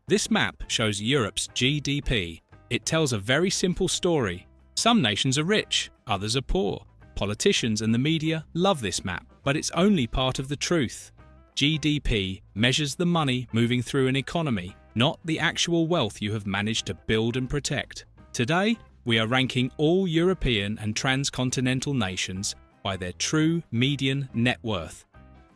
This map shows Europe's GDP. It tells a very simple story. Some nations are rich, others are poor. Politicians and the media love this map, but it's only part of the truth. GDP measures the money moving through an economy, not the actual wealth you have managed to build and protect. Today, we are ranking all European and transcontinental nations by their true median net worth.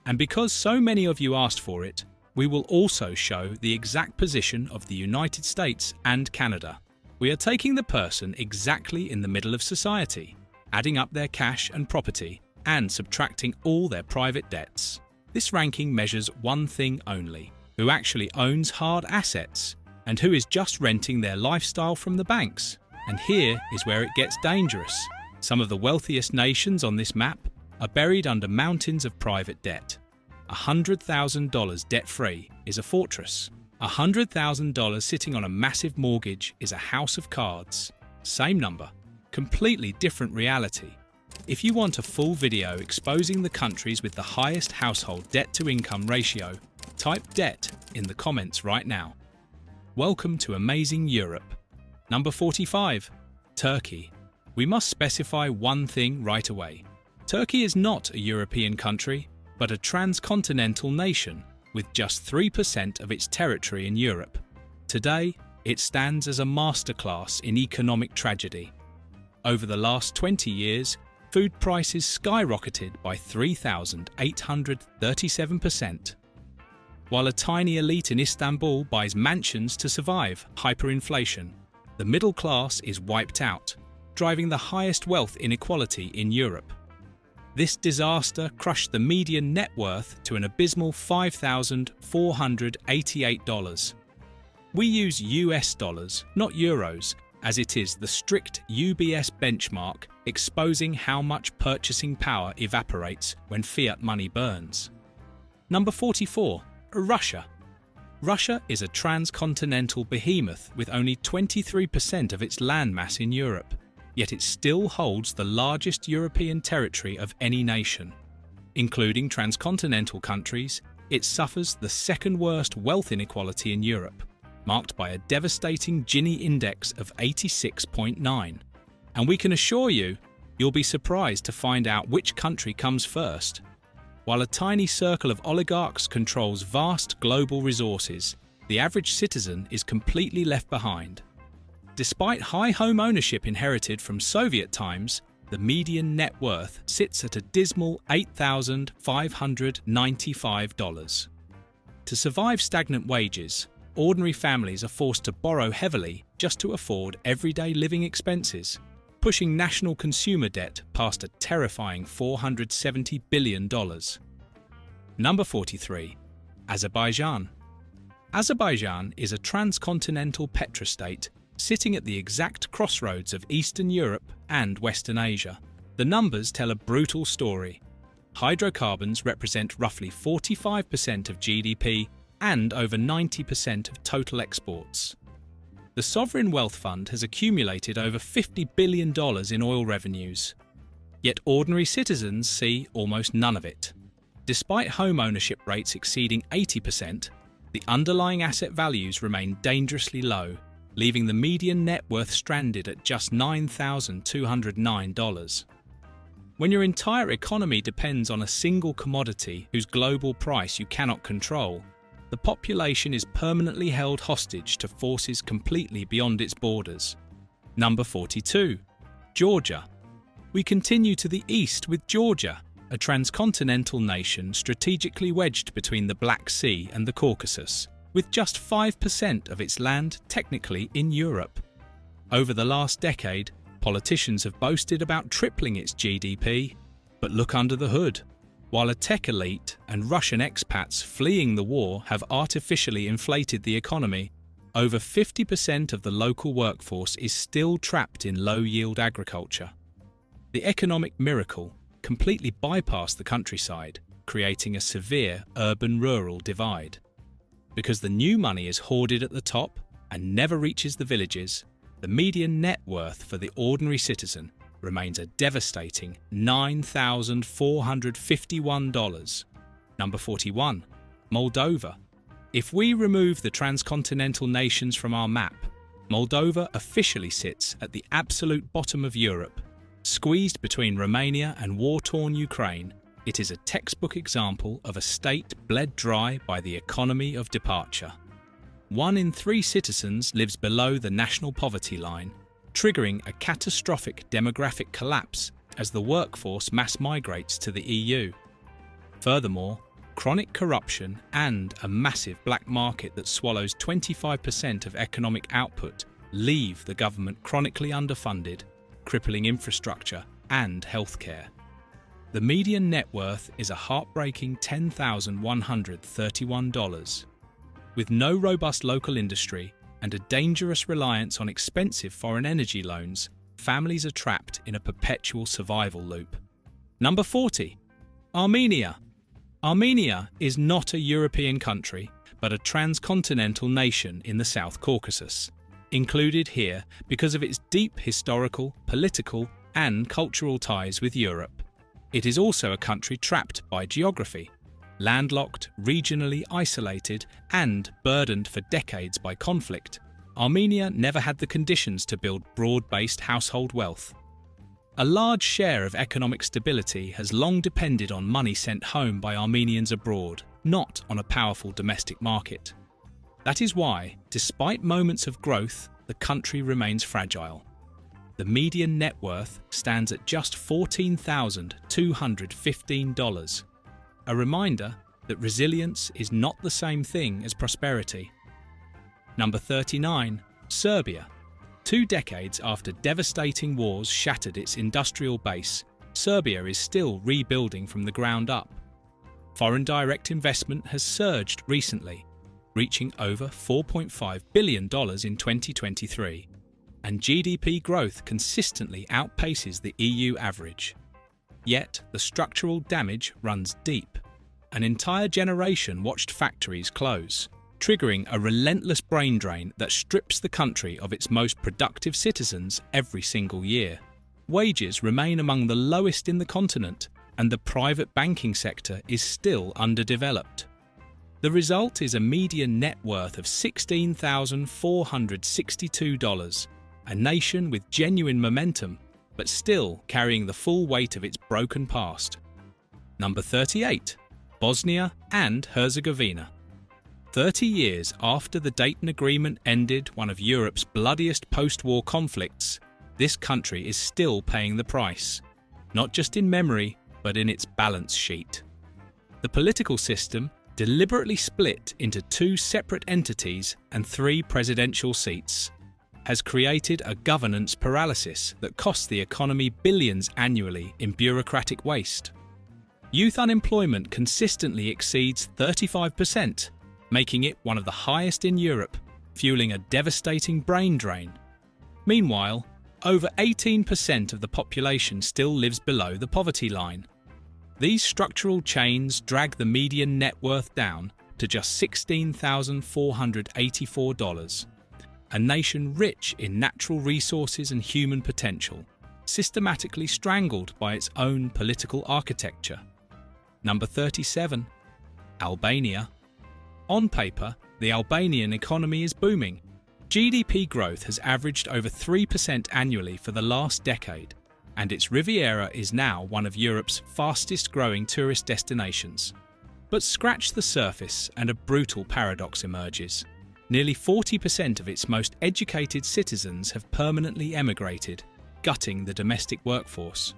And because so many of you asked for it, we will also show the exact position of the United States and Canada. We are taking the person exactly in the middle of society, adding up their cash and property, and subtracting all their private debts. This ranking measures one thing only: who actually owns hard assets, and who is just renting their lifestyle from the banks. And here is where it gets dangerous. Some of the wealthiest nations on this map are buried under mountains of private debt. $100,000 debt-free is a fortress. $100,000 sitting on a massive mortgage is a house of cards. Same number, completely different reality. If you want a full video exposing the countries with the highest household debt-to-income ratio, type debt in the comments right now. Welcome to Amazing Europe. Number 45. Turkey. We must specify one thing right away. Turkey is not a European country, but a transcontinental nation with just 3% of its territory in Europe. Today, it stands as a masterclass in economic tragedy. Over the last 20 years, food prices skyrocketed by 3,837%. While a tiny elite in Istanbul buys mansions to survive hyperinflation, the middle class is wiped out, driving the highest wealth inequality in Europe. This disaster crushed the median net worth to an abysmal $5,488. We use US dollars, not euros, as it is the strict UBS benchmark exposing how much purchasing power evaporates when fiat money burns. Number 44. Russia. Russia is a transcontinental behemoth with only 23% of its landmass in Europe, yet it still holds the largest European territory of any nation. Including transcontinental countries, it suffers the second worst wealth inequality in Europe, marked by a devastating Gini index of 86.9. And we can assure you, you'll be surprised to find out which country comes first. While a tiny circle of oligarchs controls vast global resources, the average citizen is completely left behind. Despite high home ownership inherited from Soviet times, the median net worth sits at a dismal $8,595. To survive stagnant wages, ordinary families are forced to borrow heavily just to afford everyday living expenses, pushing national consumer debt past a terrifying $470 billion. Number 43. Azerbaijan. Azerbaijan is a transcontinental petrostate sitting at the exact crossroads of Eastern Europe and Western Asia. The numbers tell a brutal story. Hydrocarbons represent roughly 45% of GDP and over 90% of total exports. The Sovereign Wealth Fund has accumulated over $50 billion in oil revenues. Yet ordinary citizens see almost none of it. Despite home ownership rates exceeding 80%, the underlying asset values remain dangerously low, leaving the median net worth stranded at just $9,209. When your entire economy depends on a single commodity whose global price you cannot control, the population is permanently held hostage to forces completely beyond its borders. Number 42. Georgia. We continue to the east with Georgia, a transcontinental nation strategically wedged between the Black Sea and the Caucasus, with just 5% of its land technically in Europe. Over the last decade, politicians have boasted about tripling its GDP, but look under the hood. While a tech elite and Russian expats fleeing the war have artificially inflated the economy, over 50% of the local workforce is still trapped in low-yield agriculture. The economic miracle completely bypassed the countryside, creating a severe urban-rural divide. Because the new money is hoarded at the top and never reaches the villages, the median net worth for the ordinary citizen remains a devastating $9,451. Number 41. Moldova. If we remove the transcontinental nations from our map, Moldova officially sits at the absolute bottom of Europe. Squeezed between Romania and war-torn Ukraine, it is a textbook example of a state bled dry by the economy of departure. 1 in 3 citizens lives below the national poverty line, triggering a catastrophic demographic collapse as the workforce mass migrates to the EU. Furthermore, chronic corruption and a massive black market that swallows 25% of economic output leave the government chronically underfunded, crippling infrastructure and healthcare. The median net worth is a heartbreaking $10,131. With no robust local industry and a dangerous reliance on expensive foreign energy loans, families are trapped in a perpetual survival loop. Number 40. Armenia. Armenia is not a European country, but a transcontinental nation in the South Caucasus, included here because of its deep historical, political, and cultural ties with Europe. It is also a country trapped by geography, landlocked, regionally isolated, and burdened for decades by conflict. Armenia never had the conditions to build broad-based household wealth. A large share of economic stability has long depended on money sent home by Armenians abroad, not on a powerful domestic market. That is why, despite moments of growth, the country remains fragile. The median net worth stands at just $14,215. A reminder that resilience is not the same thing as prosperity. Number 39. Serbia. 2 decades after devastating wars shattered its industrial base, Serbia is still rebuilding from the ground up. Foreign direct investment has surged recently, reaching over $4.5 billion in 2023, and GDP growth consistently outpaces the EU average. Yet, the structural damage runs deep. An entire generation watched factories close, triggering a relentless brain drain that strips the country of its most productive citizens every single year. Wages remain among the lowest in the continent, and the private banking sector is still underdeveloped. The result is a median net worth of $16,462, a nation with genuine momentum, but still carrying the full weight of its broken past. Number 38. Bosnia and Herzegovina. 30 years after the Dayton Agreement ended one of Europe's bloodiest post-war conflicts, this country is still paying the price, not just in memory, but in its balance sheet. The political system, deliberately split into 2 separate entities and 3 presidential seats, has created a governance paralysis that costs the economy billions annually in bureaucratic waste. Youth unemployment consistently exceeds 35%, making it one of the highest in Europe, fueling a devastating brain drain. Meanwhile, over 18% of the population still lives below the poverty line. These structural chains drag the median net worth down to just $16,484, a nation rich in natural resources and human potential, systematically strangled by its own political architecture. Number 37. Albania. On paper, the Albanian economy is booming. GDP growth has averaged over 3% annually for the last decade, and its Riviera is now one of Europe's fastest-growing tourist destinations. But scratch the surface and a brutal paradox emerges. Nearly 40% of its most educated citizens have permanently emigrated, gutting the domestic workforce.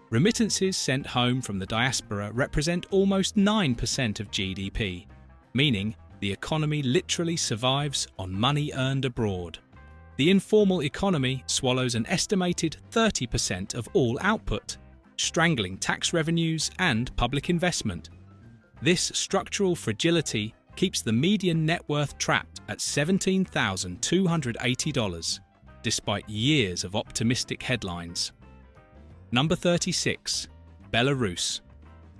Remittances sent home from the diaspora represent almost 9% of GDP, meaning the economy literally survives on money earned abroad. The informal economy swallows an estimated 30% of all output, strangling tax revenues and public investment. This structural fragility keeps the median net worth trapped at $17,280, despite years of optimistic headlines. Number 36. Belarus.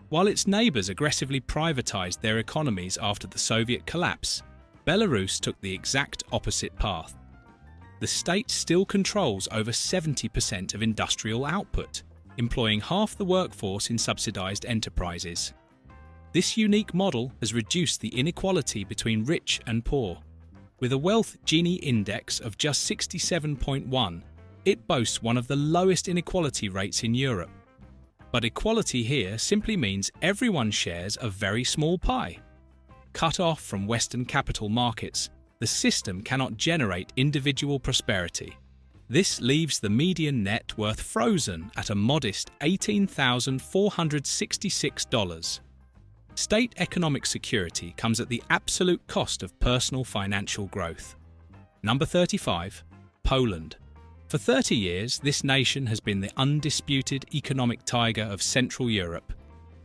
While its neighbours aggressively privatised their economies after the Soviet collapse, Belarus took the exact opposite path. The state still controls over 70% of industrial output, employing half the workforce in subsidised enterprises. This unique model has reduced the inequality between rich and poor. With a wealth Gini index of just 67.1, it boasts one of the lowest inequality rates in Europe. But equality here simply means everyone shares a very small pie. Cut off from Western capital markets, the system cannot generate individual prosperity. This leaves the median net worth frozen at a modest $18,466. State economic security comes at the absolute cost of personal financial growth. Number 35. Poland. For 30 years, this nation has been the undisputed economic tiger of Central Europe.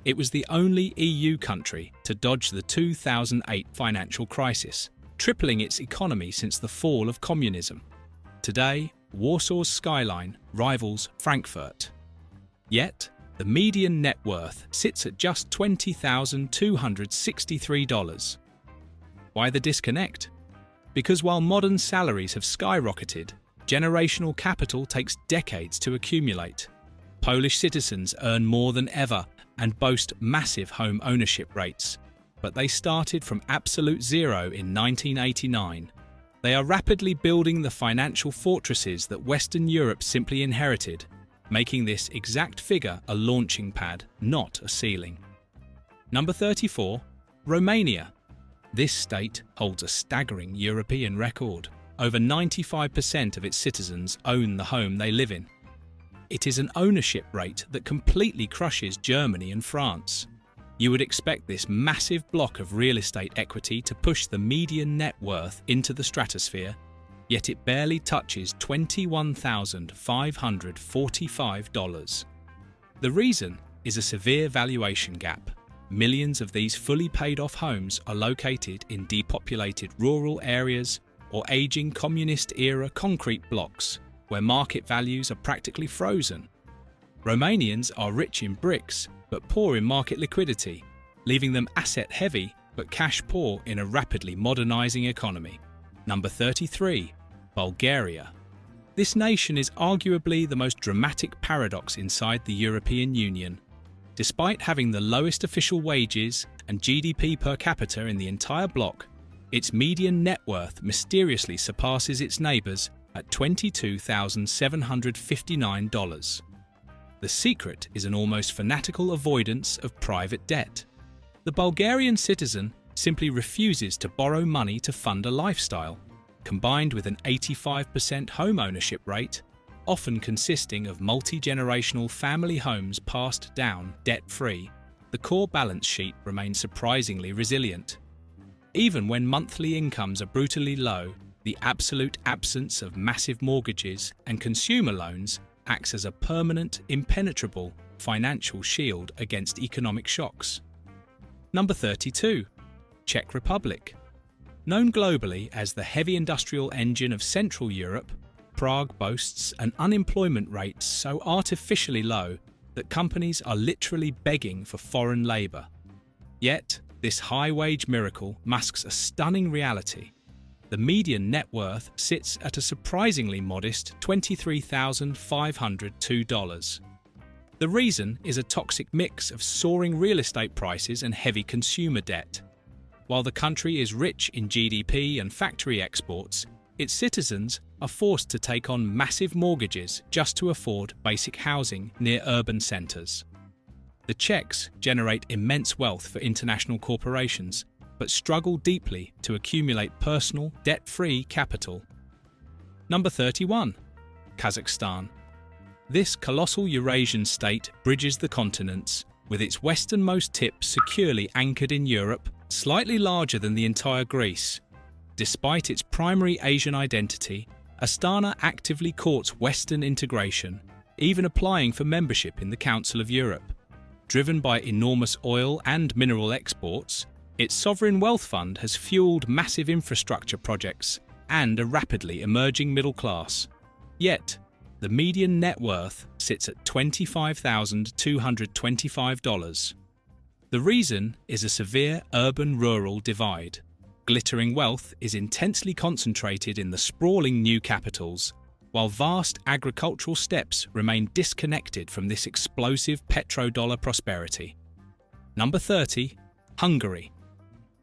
It was the only EU country to dodge the 2008 financial crisis, tripling its economy since the fall of communism. Today, Warsaw's skyline rivals Frankfurt. Yet, the median net worth sits at just $20,263. Why the disconnect? Because while modern salaries have skyrocketed, generational capital takes decades to accumulate. Polish citizens earn more than ever and boast massive home ownership rates, but they started from absolute zero in 1989. They are rapidly building the financial fortresses that Western Europe simply inherited, making this exact figure a launching pad, not a ceiling. Number 34. Romania. This state holds a staggering European record. Over 95% of its citizens own the home they live in. It is an ownership rate that completely crushes Germany and France. You would expect this massive block of real estate equity to push the median net worth into the stratosphere, yet it barely touches $21,545. The reason is a severe valuation gap. Millions of these fully paid-off homes are located in depopulated rural areas or aging communist-era concrete blocks, where market values are practically frozen. Romanians are rich in bricks, but poor in market liquidity, leaving them asset-heavy but cash-poor in a rapidly modernizing economy. Number 33. Bulgaria. This nation is arguably the most dramatic paradox inside the European Union. Despite having the lowest official wages and GDP per capita in the entire bloc, its median net worth mysteriously surpasses its neighbours at $22,759. The secret is an almost fanatical avoidance of private debt. The Bulgarian citizen simply refuses to borrow money to fund a lifestyle. Combined with an 85% home ownership rate, often consisting of multi-generational family homes passed down debt-free, the core balance sheet remains surprisingly resilient. Even when monthly incomes are brutally low, the absolute absence of massive mortgages and consumer loans acts as a permanent, impenetrable financial shield against economic shocks. Number 32. Czech Republic. Known globally as the heavy industrial engine of Central Europe, Prague boasts an unemployment rate so artificially low that companies are literally begging for foreign labour. Yet, this high-wage miracle masks a stunning reality. The median net worth sits at a surprisingly modest $23,502. The reason is a toxic mix of soaring real estate prices and heavy consumer debt. While the country is rich in GDP and factory exports, its citizens are forced to take on massive mortgages just to afford basic housing near urban centres. The Czechs generate immense wealth for international corporations, but struggle deeply to accumulate personal, debt-free capital. Number 31. Kazakhstan. This colossal Eurasian state bridges the continents, with its westernmost tip securely anchored in Europe, slightly larger than the entire Greece. Despite its primary Asian identity, Astana actively courts Western integration, even applying for membership in the Council of Europe. Driven by enormous oil and mineral exports, its sovereign wealth fund has fueled massive infrastructure projects and a rapidly emerging middle class. Yet, the median net worth sits at $25,225. The reason is a severe urban-rural divide. Glittering wealth is intensely concentrated in the sprawling new capitals, while vast agricultural steppes remain disconnected from this explosive petrodollar prosperity. Number 30. Hungary.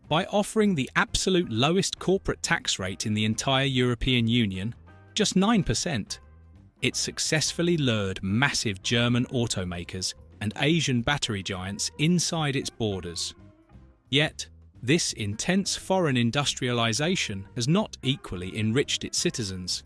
By offering the absolute lowest corporate tax rate in the entire European Union, just 9%, it successfully lured massive German automakers and Asian battery giants inside its borders. Yet, this intense foreign industrialization has not equally enriched its citizens.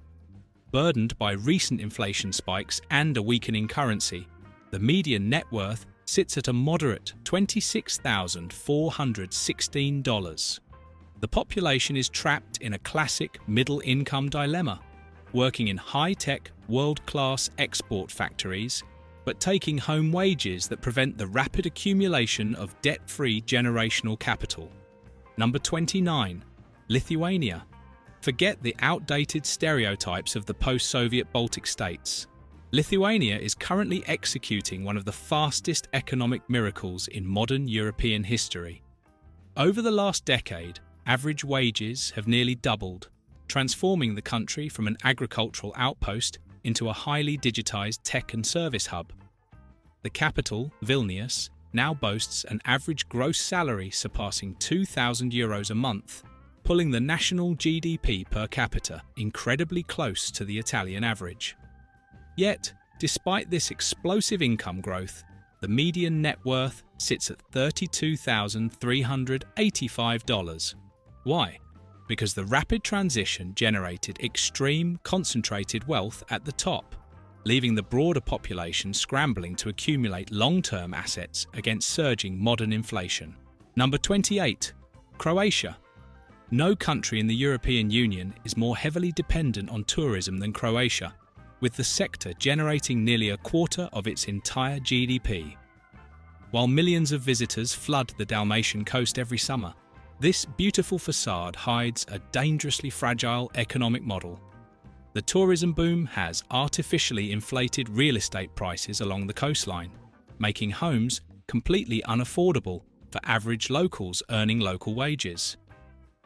Burdened by recent inflation spikes and a weakening currency, the median net worth sits at a moderate $26,416. The population is trapped in a classic middle-income dilemma, working in high-tech, world-class export factories, but taking home wages that prevent the rapid accumulation of debt-free generational capital. Number 29. Lithuania. Forget the outdated stereotypes of the post-Soviet Baltic states. Lithuania is currently executing one of the fastest economic miracles in modern European history. Over the last decade, average wages have nearly doubled, transforming the country from an agricultural outpost into a highly digitized tech and service hub. The capital, Vilnius, now boasts an average gross salary surpassing €2,000 a month, pulling the national GDP per capita incredibly close to the Italian average. Yet, despite this explosive income growth, the median net worth sits at $32,385. Why? Because the rapid transition generated extreme concentrated wealth at the top, leaving the broader population scrambling to accumulate long-term assets against surging modern inflation. Number 28. Croatia. No country in the European Union is more heavily dependent on tourism than Croatia, with the sector generating nearly a quarter of its entire GDP. While millions of visitors flood the Dalmatian coast every summer, this beautiful facade hides a dangerously fragile economic model. The tourism boom has artificially inflated real estate prices along the coastline, making homes completely unaffordable for average locals earning local wages.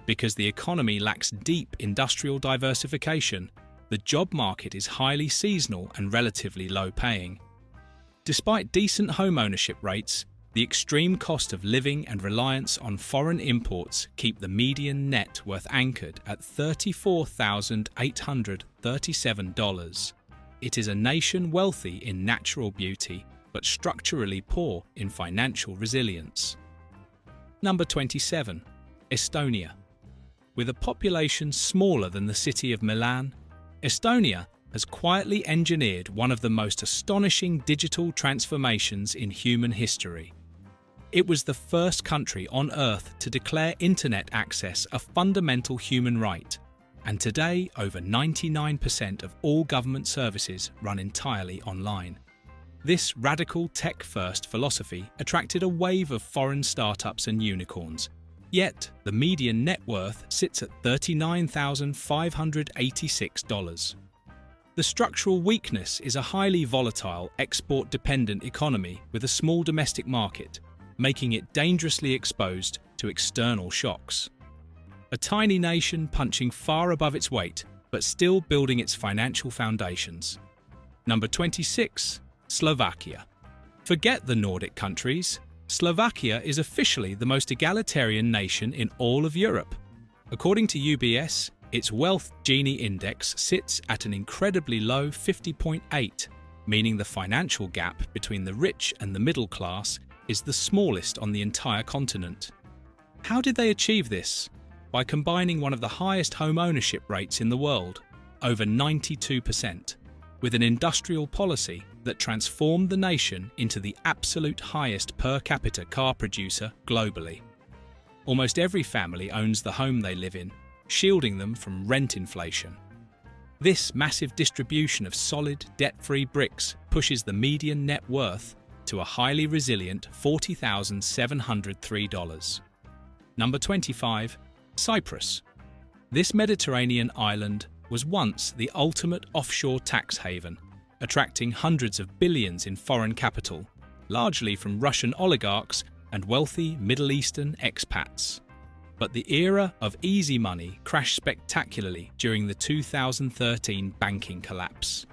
Because the economy lacks deep industrial diversification, the job market is highly seasonal and relatively low-paying. Despite decent home ownership rates, the extreme cost of living and reliance on foreign imports keep the median net worth anchored at $34,837. It is a nation wealthy in natural beauty, but structurally poor in financial resilience. Number 27. Estonia. With a population smaller than the city of Milan, Estonia has quietly engineered one of the most astonishing digital transformations in human history. It was the first country on Earth to declare internet access a fundamental human right, and today over 99% of all government services run entirely online. This radical tech-first philosophy attracted a wave of foreign startups and unicorns, yet the median net worth sits at $39,586. The structural weakness is a highly volatile, export-dependent economy with a small domestic market, making it dangerously exposed to external shocks. A tiny nation punching far above its weight, but still building its financial foundations. Number 26. Slovakia. Forget the Nordic countries. Slovakia is officially the most egalitarian nation in all of Europe. According to UBS, its Wealth Gini Index sits at an incredibly low 50.8, meaning the financial gap between the rich and the middle class is the smallest on the entire continent. How did they achieve this? By combining one of the highest home ownership rates in the world, over 92%, with an industrial policy that transformed the nation into the absolute highest per capita car producer globally. Almost every family owns the home they live in, shielding them from rent inflation. This massive distribution of solid, debt-free bricks pushes the median net worth to a highly resilient $40,703. Number 25. Cyprus. This Mediterranean island was once the ultimate offshore tax haven, attracting hundreds of billions in foreign capital, largely from Russian oligarchs and wealthy Middle Eastern expats. But the era of easy money crashed spectacularly during the 2013 banking collapse.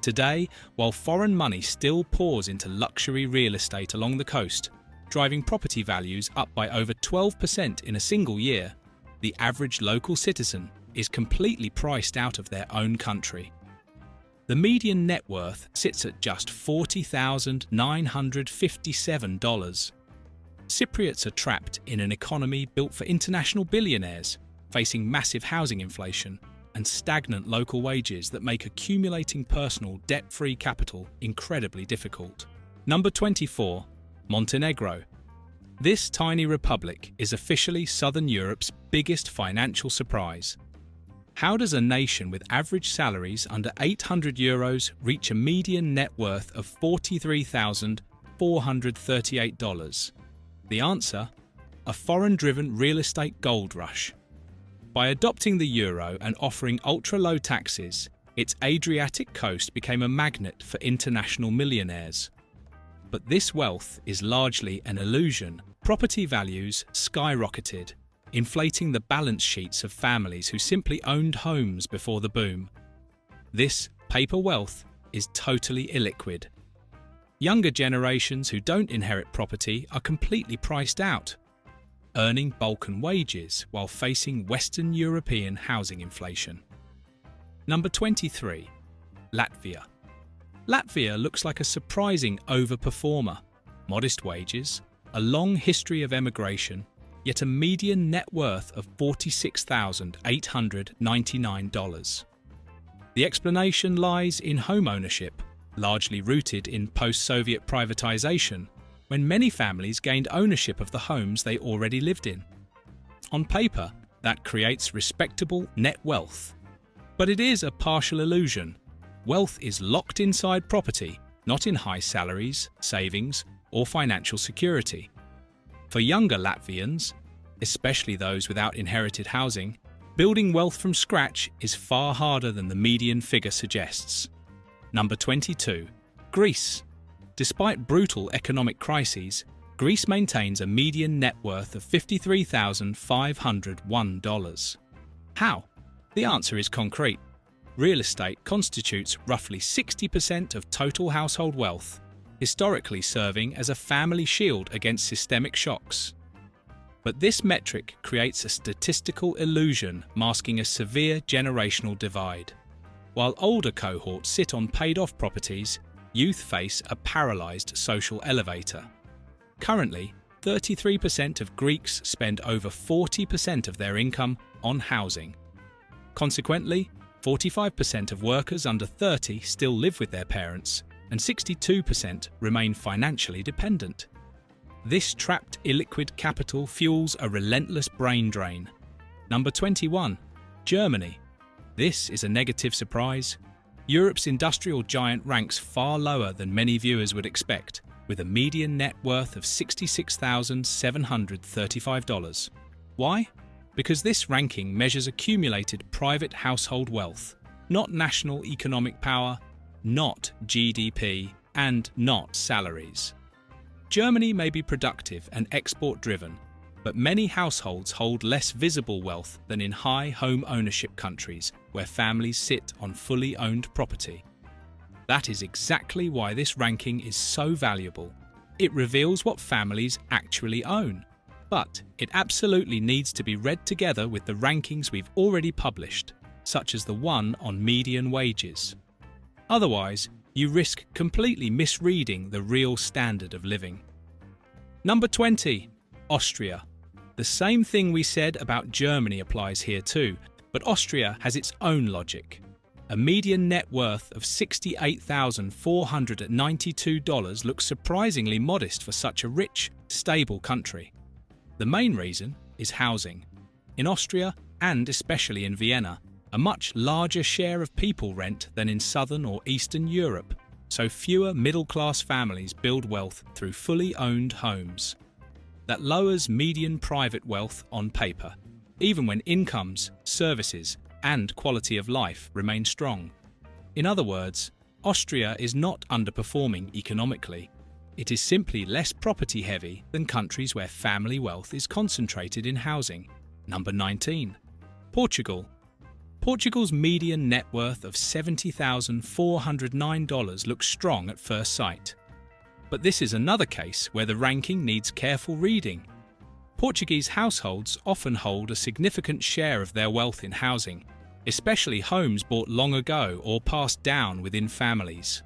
Today, while foreign money still pours into luxury real estate along the coast, driving property values up by over 12% in a single year, the average local citizen is completely priced out of their own country. The median net worth sits at just $40,957. Cypriots are trapped in an economy built for international billionaires, facing massive housing inflation and stagnant local wages that make accumulating personal debt-free capital incredibly difficult. Number 24. Montenegro. This tiny republic is officially Southern Europe's biggest financial surprise. How does a nation with average salaries under €800 reach a median net worth of $43,438? The answer? A foreign-driven real estate gold rush. By adopting the euro and offering ultra-low taxes, its Adriatic coast became a magnet for international millionaires. But this wealth is largely an illusion. Property values skyrocketed, inflating the balance sheets of families who simply owned homes before the boom. This paper wealth is totally illiquid. Younger generations who don't inherit property are completely priced out, earning Balkan wages while facing Western European housing inflation. Number 23. Latvia. Latvia looks like a surprising overperformer. Modest wages, a long history of emigration, yet a median net worth of $46,899. The explanation lies in home ownership, largely rooted in post-Soviet privatization, when many families gained ownership of the homes they already lived in. On paper, that creates respectable net wealth. But it is a partial illusion. Wealth is locked inside property, not in high salaries, savings, or financial security. For younger Latvians, especially those without inherited housing, building wealth from scratch is far harder than the median figure suggests. Number 22. Greece. Despite brutal economic crises, Greece maintains a median net worth of $53,501. How? The answer is concrete. Real estate constitutes roughly 60% of total household wealth, historically serving as a family shield against systemic shocks. But this metric creates a statistical illusion masking a severe generational divide. While older cohorts sit on paid-off properties, youth face a paralysed social elevator. Currently, 33% of Greeks spend over 40% of their income on housing. Consequently, 45% of workers under 30 still live with their parents, and 62% remain financially dependent. This trapped illiquid capital fuels a relentless brain drain. Number 21. Germany. This is a negative surprise. Europe's industrial giant ranks far lower than many viewers would expect, with a median net worth of $66,735. Why? Because this ranking measures accumulated private household wealth, not national economic power, not GDP, and not salaries. Germany may be productive and export-driven, but many households hold less visible wealth than in high home ownership countries where families sit on fully owned property. That is exactly why this ranking is so valuable. It reveals what families actually own. But it absolutely needs to be read together with the rankings we've already published, such as the one on median wages. Otherwise, you risk completely misreading the real standard of living. Number 20. Austria. The same thing we said about Germany applies here too, but Austria has its own logic. A median net worth of $68,492 looks surprisingly modest for such a rich, stable country. The main reason is housing. In Austria, and especially in Vienna, a much larger share of people rent than in Southern or Eastern Europe, so fewer middle-class families build wealth through fully owned homes. That lowers median private wealth on paper, even when incomes, services, and quality of life remain strong. In other words, Austria is not underperforming economically. It is simply less property-heavy than countries where family wealth is concentrated in housing. Number 19. Portugal. Portugal's median net worth of $70,409 looks strong at first sight. But this is another case where the ranking needs careful reading. Portuguese households often hold a significant share of their wealth in housing, especially homes bought long ago or passed down within families.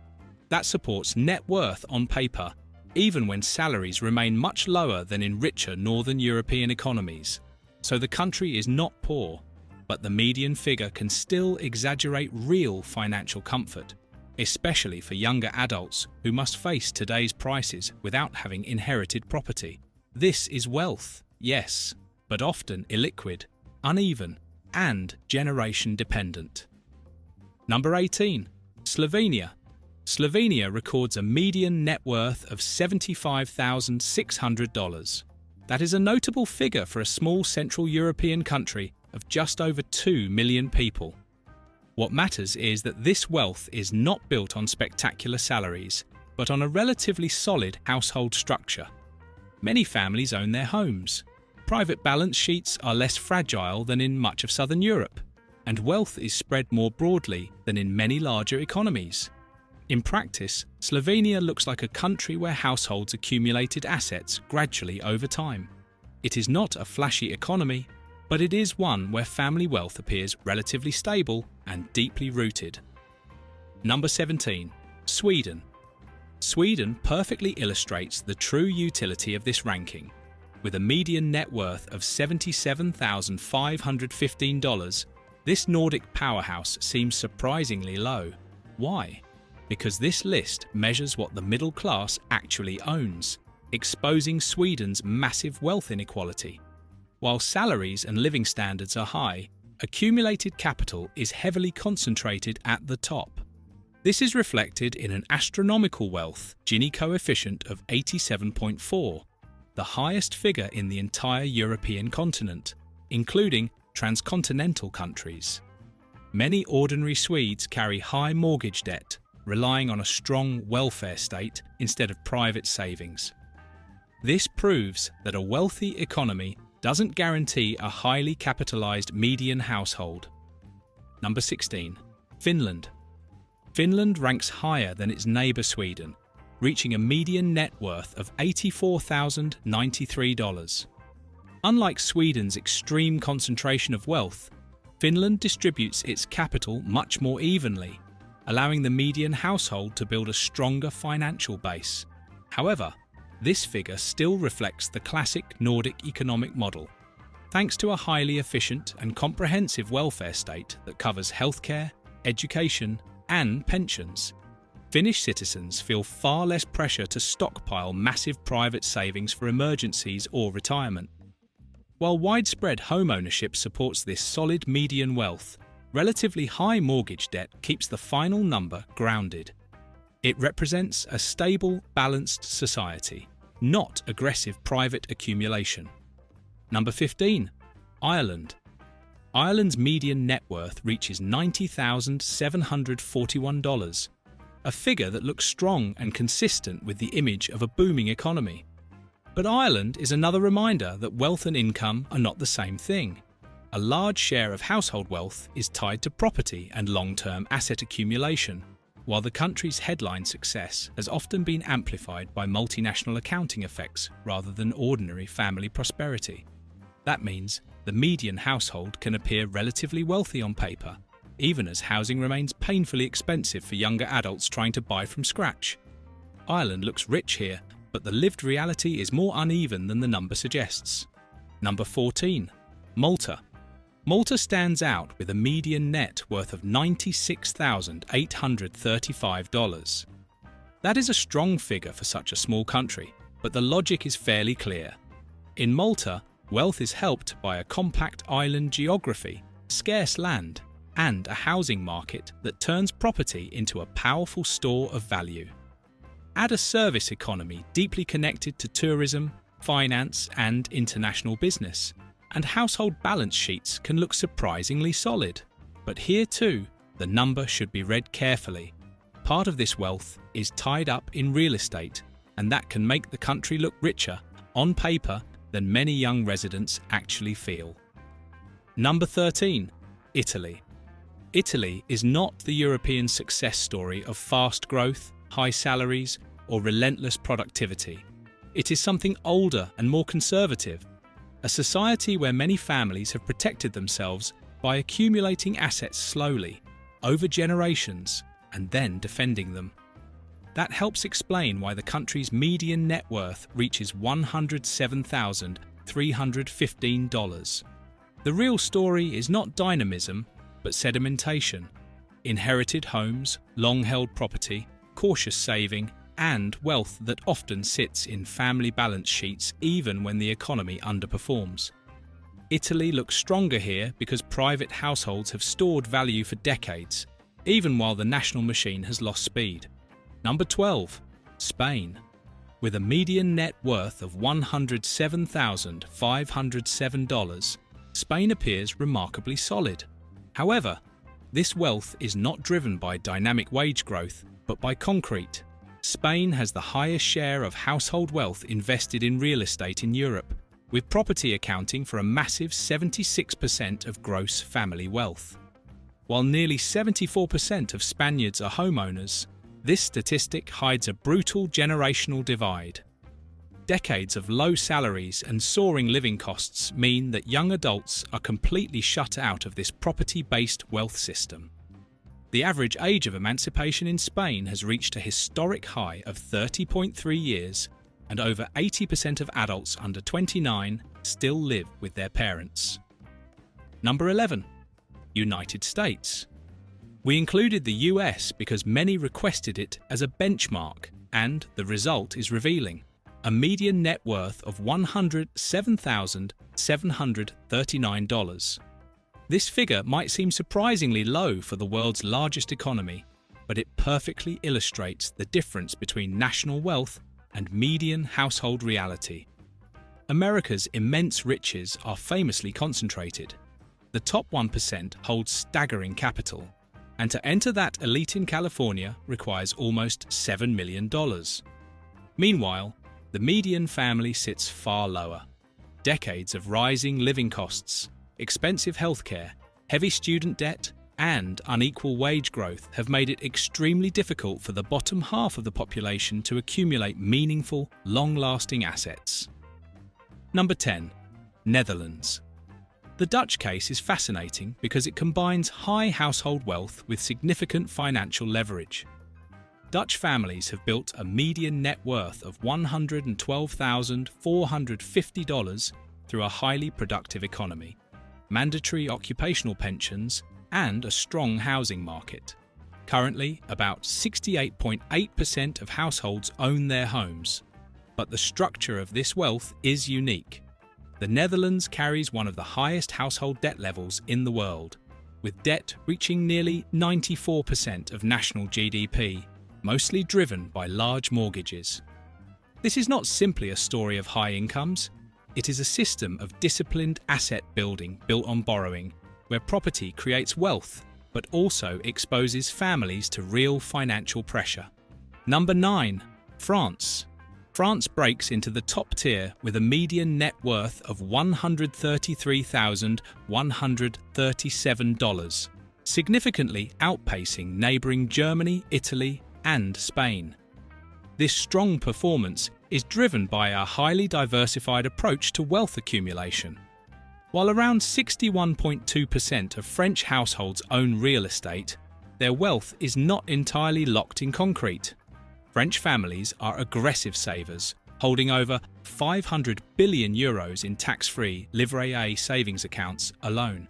That supports net worth on paper, even when salaries remain much lower than in richer Northern European economies. So the country is not poor, but the median figure can still exaggerate real financial comfort, especially for younger adults who must face today's prices without having inherited property. This is wealth, yes, but often illiquid, uneven, and generation dependent. Number 18. Slovenia. Slovenia records a median net worth of $75,600. That is a notable figure for a small Central European country of just over 2 million people. What matters is that this wealth is not built on spectacular salaries, but on a relatively solid household structure. Many families own their homes. Private balance sheets are less fragile than in much of Southern Europe, and wealth is spread more broadly than in many larger economies. In practice, Slovenia looks like a country where households accumulated assets gradually over time. It is not a flashy economy, but it is one where family wealth appears relatively stable and deeply rooted. Number 17. Sweden. Sweden perfectly illustrates the true utility of this ranking. With a median net worth of $77,515, this Nordic powerhouse seems surprisingly low. Why? Because this list measures what the middle class actually owns, exposing Sweden's massive wealth inequality. While salaries and living standards are high, accumulated capital is heavily concentrated at the top. This is reflected in an astronomical wealth Gini coefficient of 87.4, the highest figure in the entire European continent, including transcontinental countries. Many ordinary Swedes carry high mortgage debt, relying on a strong welfare state instead of private savings. This proves that a wealthy economy doesn't guarantee a highly capitalized median household. Number 16. Finland. Finland ranks higher than its neighbour Sweden, reaching a median net worth of $84,093. Unlike Sweden's extreme concentration of wealth, Finland distributes its capital much more evenly, allowing the median household to build a stronger financial base. However, this figure still reflects the classic Nordic economic model. Thanks to a highly efficient and comprehensive welfare state that covers healthcare, education, and pensions, Finnish citizens feel far less pressure to stockpile massive private savings for emergencies or retirement. While widespread home ownership supports this solid median wealth, relatively high mortgage debt keeps the final number grounded. It represents a stable, balanced society, not aggressive private accumulation. Number 15. Ireland. Ireland's median net worth reaches $90,741, a figure that looks strong and consistent with the image of a booming economy. But Ireland is another reminder that wealth and income are not the same thing. A large share of household wealth is tied to property and long-term asset accumulation, while the country's headline success has often been amplified by multinational accounting effects rather than ordinary family prosperity. That means the median household can appear relatively wealthy on paper, even as housing remains painfully expensive for younger adults trying to buy from scratch. Ireland looks rich here, but the lived reality is more uneven than the number suggests. Number 14. Malta. Malta stands out with a median net worth of $96,835. That is a strong figure for such a small country, but the logic is fairly clear. In Malta, wealth is helped by a compact island geography, scarce land, and a housing market that turns property into a powerful store of value. Add a service economy deeply connected to tourism, finance, and international business, and household balance sheets can look surprisingly solid. But here too, the number should be read carefully. Part of this wealth is tied up in real estate, and that can make the country look richer, on paper, than many young residents actually feel. Number 13. Italy. Italy is not the European success story of fast growth, high salaries, or relentless productivity. It is something older and more conservative, a society where many families have protected themselves by accumulating assets slowly, over generations, and then defending them. That helps explain why the country's median net worth reaches $107,315. The real story is not dynamism, but sedimentation. Inherited homes, long-held property, cautious saving, and wealth that often sits in family balance sheets even when the economy underperforms. Italy looks stronger here because private households have stored value for decades, even while the national machine has lost speed. Number 12. Spain. With a median net worth of $107,507, Spain appears remarkably solid. However, this wealth is not driven by dynamic wage growth, but by concrete. Spain has the highest share of household wealth invested in real estate in Europe, with property accounting for a massive 76% of gross family wealth. While nearly 74% of Spaniards are homeowners, this statistic hides a brutal generational divide. Decades of low salaries and soaring living costs mean that young adults are completely shut out of this property-based wealth system. The average age of emancipation in Spain has reached a historic high of 30.3 years, and over 80% of adults under 29 still live with their parents. Number 11. United States. We included the US because many requested it as a benchmark, and the result is revealing. A median net worth of $107,739. This figure might seem surprisingly low for the world's largest economy, but it perfectly illustrates the difference between national wealth and median household reality. America's immense riches are famously concentrated. The top 1% holds staggering capital, and to enter that elite in California requires almost $7 million. Meanwhile, the median family sits far lower. Decades of rising living costs, expensive healthcare, heavy student debt, and unequal wage growth have made it extremely difficult for the bottom half of the population to accumulate meaningful, long-lasting assets. Number 10. Netherlands. The Dutch case is fascinating because it combines high household wealth with significant financial leverage. Dutch families have built a median net worth of $112,450 through a highly productive economy, mandatory occupational pensions, and a strong housing market. Currently, about 68.8% of households own their homes, but the structure of this wealth is unique. The Netherlands carries one of the highest household debt levels in the world, with debt reaching nearly 94% of national GDP, mostly driven by large mortgages. This is not simply a story of high incomes, it is a system of disciplined asset building built on borrowing, where property creates wealth, but also exposes families to real financial pressure. Number 9. France. France breaks into the top tier with a median net worth of $133,137, significantly outpacing neighbouring Germany, Italy, and Spain. This strong performance is driven by a highly diversified approach to wealth accumulation. While around 61.2% of French households own real estate, their wealth is not entirely locked in concrete. French families are aggressive savers, holding over €500 billion in tax-free Livret A savings accounts alone.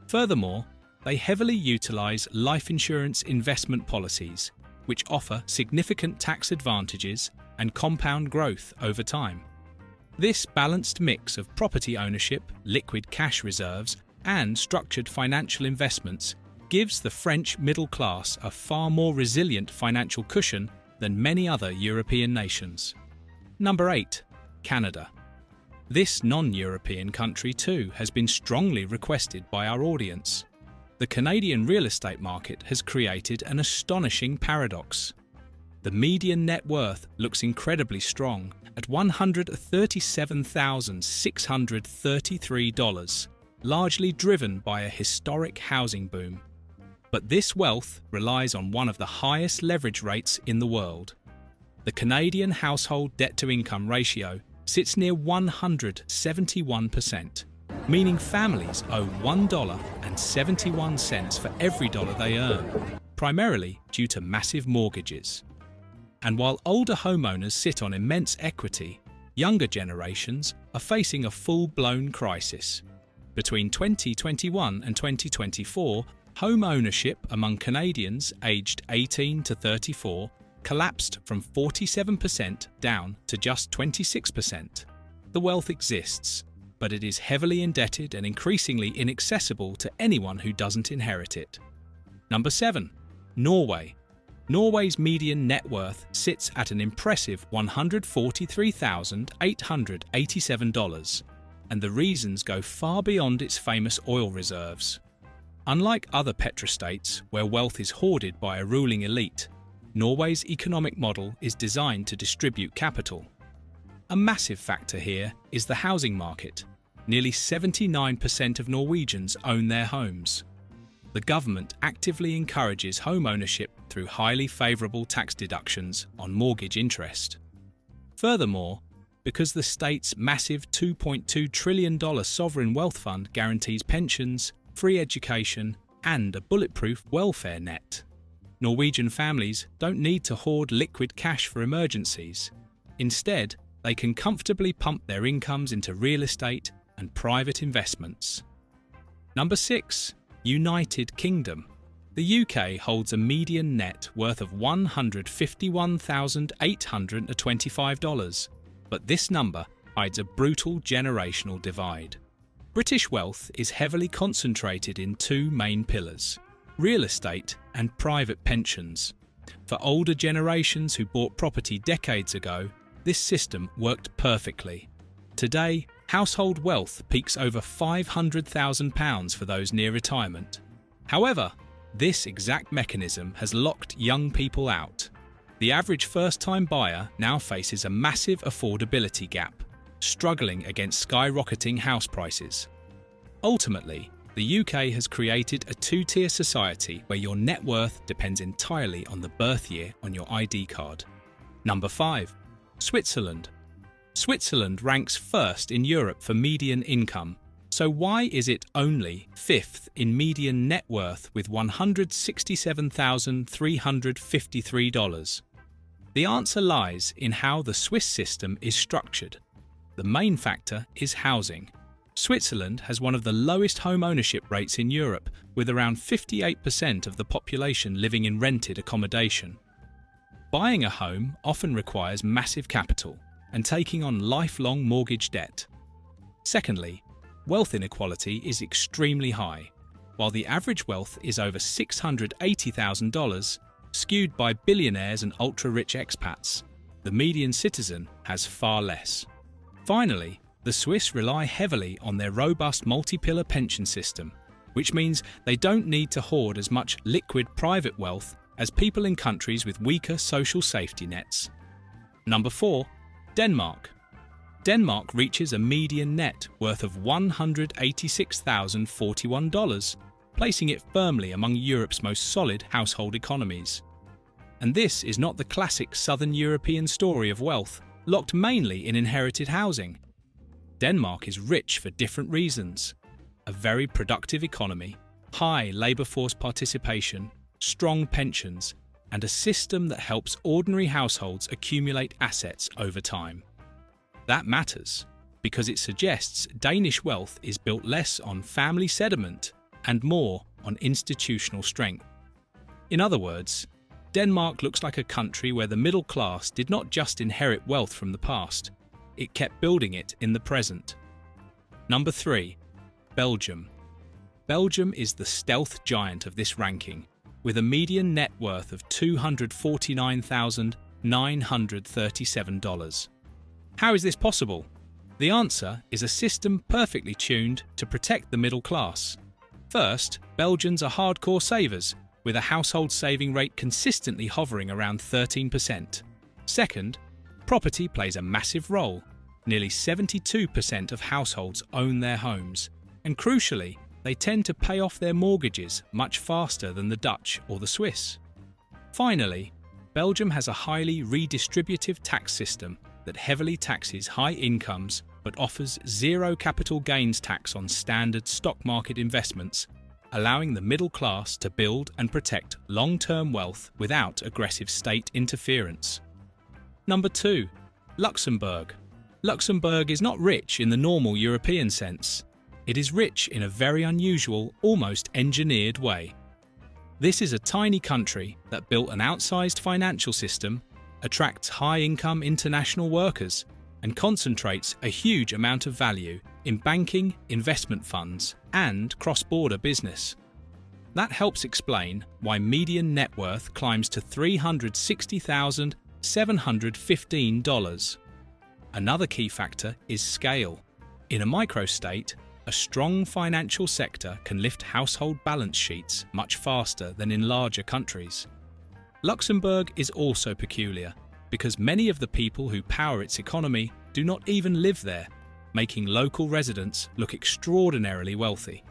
Furthermore, they heavily utilise life insurance investment policies, which offer significant tax advantages and compound growth over time. This balanced mix of property ownership, liquid cash reserves, and structured financial investments gives the French middle class a far more resilient financial cushion than many other European nations. Number 8. Canada. This non-European country too has been strongly requested by our audience. The Canadian real estate market has created an astonishing paradox. The median net worth looks incredibly strong at $137,633, largely driven by a historic housing boom. But this wealth relies on one of the highest leverage rates in the world. The Canadian household debt-to-income ratio sits near 171%, meaning families owe $1.71 for every dollar they earn, primarily due to massive mortgages. And while older homeowners sit on immense equity, younger generations are facing a full-blown crisis. Between 2021 and 2024, home ownership among Canadians aged 18 to 34 collapsed from 47% down to just 26%. The wealth exists, but it is heavily indebted and increasingly inaccessible to anyone who doesn't inherit it. Number 7. Norway. Norway's median net worth sits at an impressive $143,887, and the reasons go far beyond its famous oil reserves. Unlike other petrostates, where wealth is hoarded by a ruling elite, Norway's economic model is designed to distribute capital. A massive factor here is the housing market. Nearly 79% of Norwegians own their homes. The government actively encourages home ownership through highly favourable tax deductions on mortgage interest. Furthermore, because the state's massive $2.2 trillion sovereign wealth fund guarantees pensions, free education, and a bulletproof welfare net, Norwegian families don't need to hoard liquid cash for emergencies. Instead, they can comfortably pump their incomes into real estate and private investments. Number 6. United Kingdom. The UK holds a median net worth of $151,825, but this number hides a brutal generational divide. British wealth is heavily concentrated in two main pillars: real estate and private pensions. For older generations who bought property decades ago, this system worked perfectly. Today, household wealth peaks over £500,000 for those near retirement. However, this exact mechanism has locked young people out. The average first-time buyer now faces a massive affordability gap, struggling against skyrocketing house prices. Ultimately, the UK has created a two-tier society where your net worth depends entirely on the birth year on your ID card. Number 5. Switzerland. Switzerland ranks first in Europe for median income. So why is it only 5th in median net worth with $167,353? The answer lies in how the Swiss system is structured. The main factor is housing. Switzerland has one of the lowest home ownership rates in Europe, with around 58% of the population living in rented accommodation. Buying a home often requires massive capital and taking on lifelong mortgage debt. Secondly, wealth inequality is extremely high. While the average wealth is over $680,000, skewed by billionaires and ultra-rich expats, the median citizen has far less. Finally, the Swiss rely heavily on their robust multi-pillar pension system, which means they don't need to hoard as much liquid private wealth as people in countries with weaker social safety nets. Number 4. Denmark. Denmark reaches a median net worth of $186,041, placing it firmly among Europe's most solid household economies. And this is not the classic Southern European story of wealth, locked mainly in inherited housing. Denmark is rich for different reasons: a very productive economy, high labour force participation, strong pensions, and a system that helps ordinary households accumulate assets over time. That matters because it suggests Danish wealth is built less on family sediment and more on institutional strength. In other words, Denmark looks like a country where the middle class did not just inherit wealth from the past, it kept building it in the present. Number 3. Belgium. Belgium is the stealth giant of this ranking, with a median net worth of $249,937. How is this possible? The answer is a system perfectly tuned to protect the middle class. First, Belgians are hardcore savers, with a household saving rate consistently hovering around 13%. Second, property plays a massive role. Nearly 72% of households own their homes, and crucially, they tend to pay off their mortgages much faster than the Dutch or the Swiss. Finally, Belgium has a highly redistributive tax system that heavily taxes high incomes but offers zero capital gains tax on standard stock market investments, allowing the middle class to build and protect long-term wealth without aggressive state interference. Number 2. Luxembourg. Luxembourg is not rich in the normal European sense. It is rich in a very unusual, almost engineered way. This is a tiny country that built an outsized financial system, attracts high-income international workers, and concentrates a huge amount of value in banking, investment funds, and cross-border business. That helps explain why median net worth climbs to $360,715. Another key factor is scale. In a microstate, a strong financial sector can lift household balance sheets much faster than in larger countries. Luxembourg is also peculiar because many of the people who power its economy do not even live there, making local residents look extraordinarily wealthy.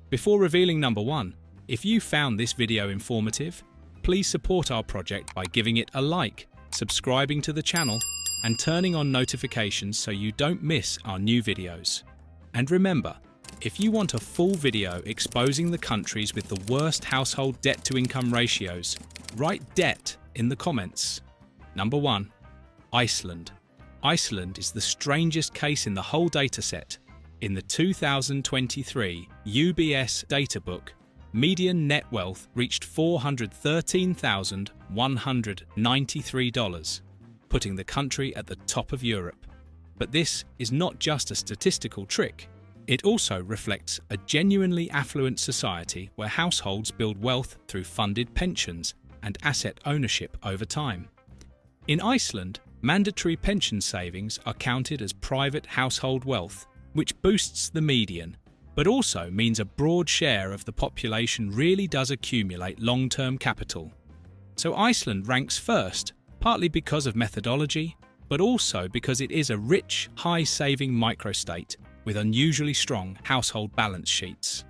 Before revealing number 1, if you found this video informative, please support our project by giving it a like, subscribing to the channel, and turning on notifications so you don't miss our new videos. And remember, if you want a full video exposing the countries with the worst household debt-to-income ratios, write debt in the comments. Number 1. Iceland. Iceland is the strangest case in the whole dataset. In the 2023 UBS data book, median net wealth reached $413,193, putting the country at the top of Europe. But this is not just a statistical trick. It also reflects a genuinely affluent society where households build wealth through funded pensions and asset ownership over time. In Iceland, mandatory pension savings are counted as private household wealth, which boosts the median, but also means a broad share of the population really does accumulate long-term capital. So Iceland ranks first, partly because of methodology, but also because it is a rich, high-saving microstate with unusually strong household balance sheets.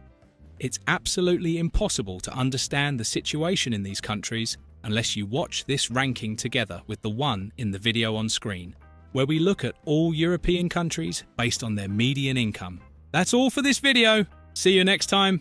It's absolutely impossible to understand the situation in these countries unless you watch this ranking together with the one in the video on screen, where we look at all European countries based on their median income. That's all for this video. See you next time.